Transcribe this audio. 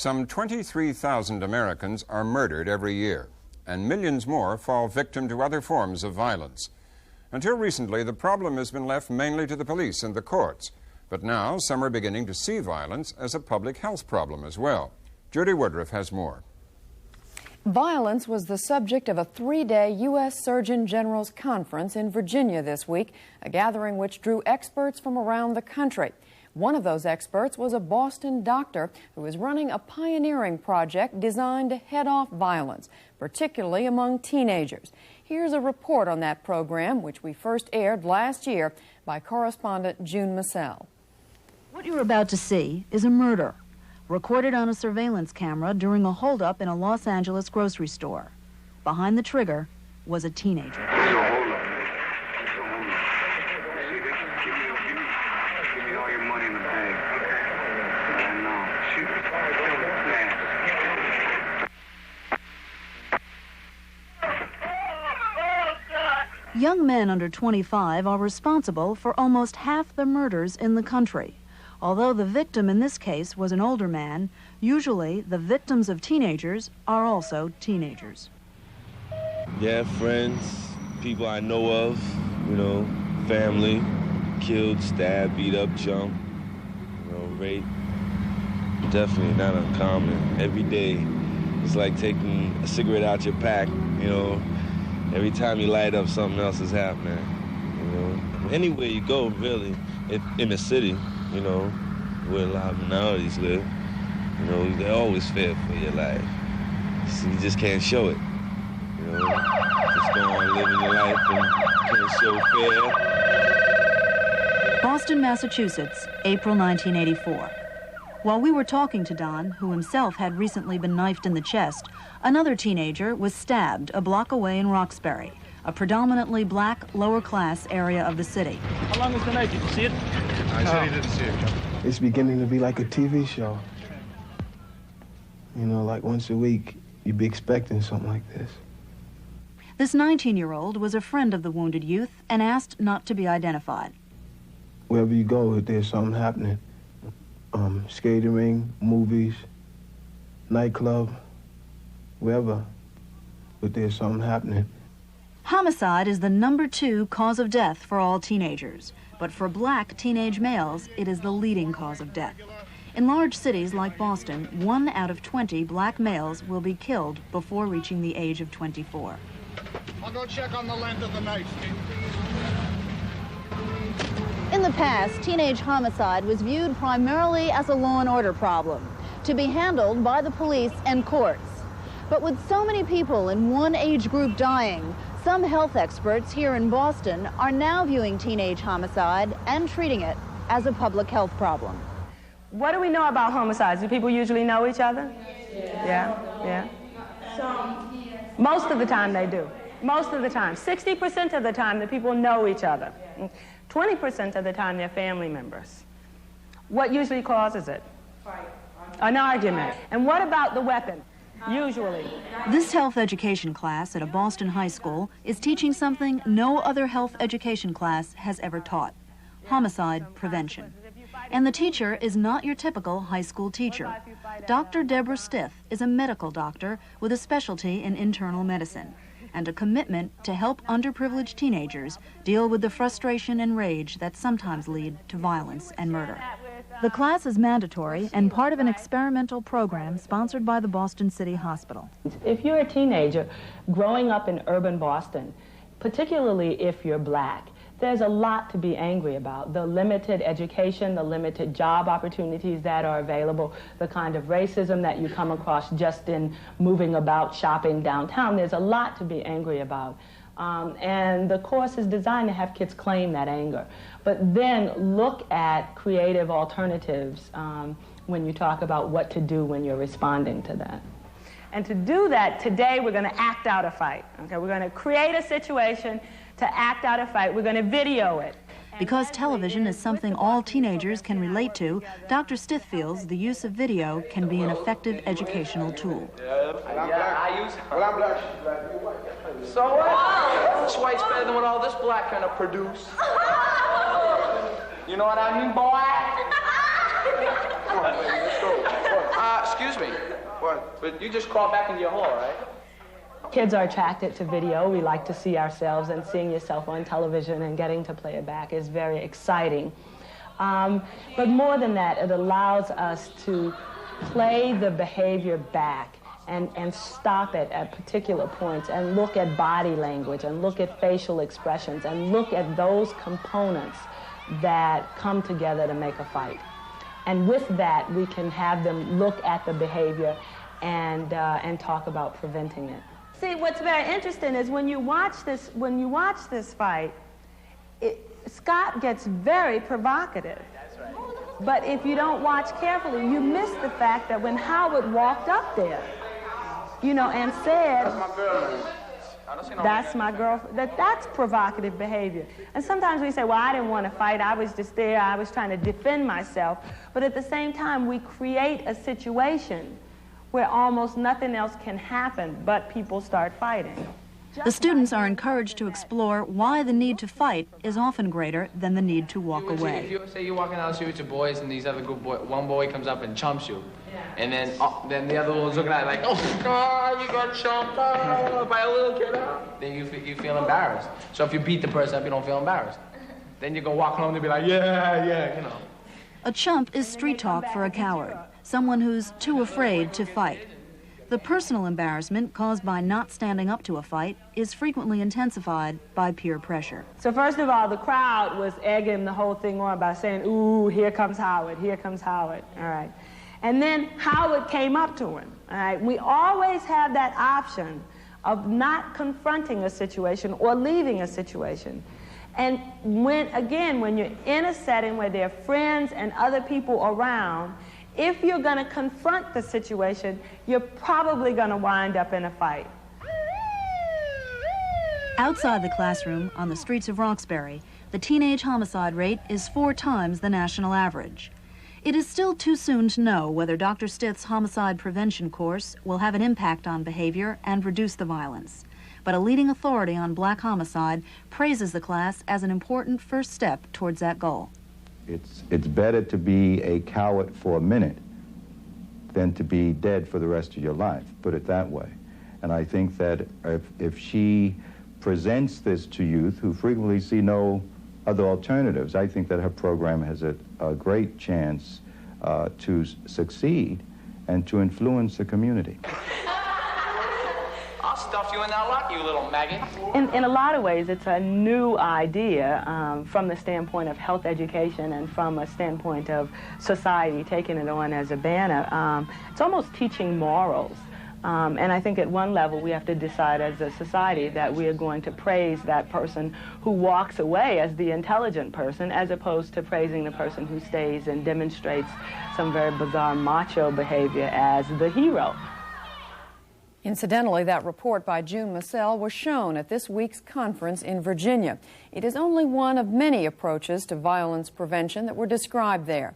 Some 23,000 Americans are murdered every year, and millions more fall victim to other forms of violence. Until recently, the problem has been left mainly to the police and the courts, but now some are beginning to see violence as a public health problem as well. Judy Woodruff has more. Violence was the subject of a three-day U.S. Surgeon General's conference in Virginia this week, a gathering which drew experts from around the country. One of those experts was a Boston doctor who is running a pioneering project designed to head off violence, particularly among teenagers. Here's a report on that program, which we first aired last year by correspondent June Massell. What you're about to see is a murder, recorded on a surveillance camera during a holdup in a Los Angeles grocery store. Behind the trigger was a teenager. Young men under 25 are responsible for almost half the murders in the country. Although the victim in this case was an older man, usually the victims of teenagers are also teenagers. Yeah, friends, people I know of, family, killed, stabbed, beat up, jumped, raped. Definitely not uncommon. Every day, it's like taking a cigarette out your pack, Every time you light up, something else is happening, Anywhere you go, really, in the city, where a lot of minorities live, they're always fear for your life. So you just can't show it, Just go on living your life and can't show fear. Boston, Massachusetts, April 1984. While we were talking to Don, who himself had recently been knifed in the chest, another teenager was stabbed a block away in Roxbury, a predominantly black, lower-class area of the city. How long was the knife? Did you see it? I said he didn't see it. It's beginning to be like a TV show. Like once a week, you'd be expecting something like this. This 19-year-old was a friend of the wounded youth and asked not to be identified. Wherever you go, if there's something happening, skating ring, movies, nightclub, wherever, but there's something happening. Homicide is the #2 cause of death for all teenagers, but for black teenage males, it is the leading cause of death. In large cities like Boston, 1 out of 20 black males will be killed before reaching the age of 24. I'll go check on the length of the knife. In the past, teenage homicide was viewed primarily as a law and order problem, to be handled by the police and courts. But with so many people in one age group dying, some health experts here in Boston are now viewing teenage homicide and treating it as a public health problem. What do we know about homicides? Do people usually know each other? Yeah. Most of the time they do. Most of the time. 60% of the time the people know each other. 20% of the time they're family members. What usually causes it? An argument. And what about the weapon? Usually. This health education class at a Boston high school is teaching something no other health education class has ever taught: homicide prevention. And the teacher is not your typical high school teacher. Dr. Deborah Stith is a medical doctor with a specialty in internal medicine and a commitment to help underprivileged teenagers deal with the frustration and rage that sometimes lead to violence and murder. The class is mandatory and part of an experimental program sponsored by the Boston City Hospital. If you're a teenager growing up in urban Boston, particularly if you're black, there's a lot to be angry about. The limited education, the limited job opportunities that are available, the kind of racism that you come across just in moving about shopping downtown. There's a lot to be angry about. And the course is designed to have kids claim that anger. But then look at creative alternatives when you talk about what to do when you're responding to that. And to do that, today we're going to act out a fight. Okay? We're going to create a situation to act out a fight. We're going to video it. Because television is something all teenagers can relate to, Dr. Stith feels the use of video can be an effective educational tool. I use it. Well, I'm black. So what? This white's better than what all this black gonna produce. You know what I mean, boy? Come on, baby, let's go. excuse me. What? But you just crawled back into your hole, right? Kids are attracted to video. We like to see ourselves, and seeing yourself on television and getting to play it back is very exciting. But more than that, it allows us to play the behavior back and stop it at particular points and look at body language and look at facial expressions and look at those components that come together to make a fight. And with that, we can have them look at the behavior and talk about preventing it. See, what's very interesting is when you watch this fight, Scott gets very provocative. That's right. But if you don't watch carefully, you miss the fact that when Howard walked up there, you know, and said, "That's my girl." I don't see no "That's my girl," that's provocative behavior. And sometimes we say, well, I didn't want to fight. I was just there. I was trying to defend myself. But at the same time, we create a situation where almost nothing else can happen but people start fighting. The students are encouraged to explore why the need to fight is often greater than the need to walk away. If you say you're walking down the street with your boys and these other good boys, one boy comes up and chumps you, and then the other one's looking at it like, oh God, you got chumped by a little kid. Then you feel embarrassed. So if you beat the person up, you don't feel embarrassed. Then you go walk home and be like, yeah, you know. A chump is street talk for a coward, someone who's too afraid to fight. The personal embarrassment caused by not standing up to a fight is frequently intensified by peer pressure. So first of all, the crowd was egging the whole thing on by saying, ooh, here comes Howard, here comes Howard, all right. And then Howard came up to him, all right. We always have that option of not confronting a situation or leaving a situation. And when you're in a setting where there are friends and other people around, if you're going to confront the situation, you're probably going to wind up in a fight. Outside the classroom, on the streets of Roxbury, the teenage homicide rate is 4 times the national average. It is still too soon to know whether Dr. Stith's homicide prevention course will have an impact on behavior and reduce the violence. But a leading authority on black homicide praises the class as an important first step towards that goal. It's better to be a coward for a minute than to be dead for the rest of your life, put it that way. And I think that if she presents this to youth who frequently see no other alternatives, I think that her program has a great chance to succeed and to influence the community. I'll stuff you in that lock, you little maggot. In a lot of ways, it's a new idea from the standpoint of health education and from a standpoint of society taking it on as a banner. It's almost teaching morals. And I think at one level we have to decide as a society that we are going to praise that person who walks away as the intelligent person as opposed to praising the person who stays and demonstrates some very bizarre macho behavior as the hero. Incidentally, that report by June Massell was shown at this week's conference in Virginia. It is only one of many approaches to violence prevention that were described there.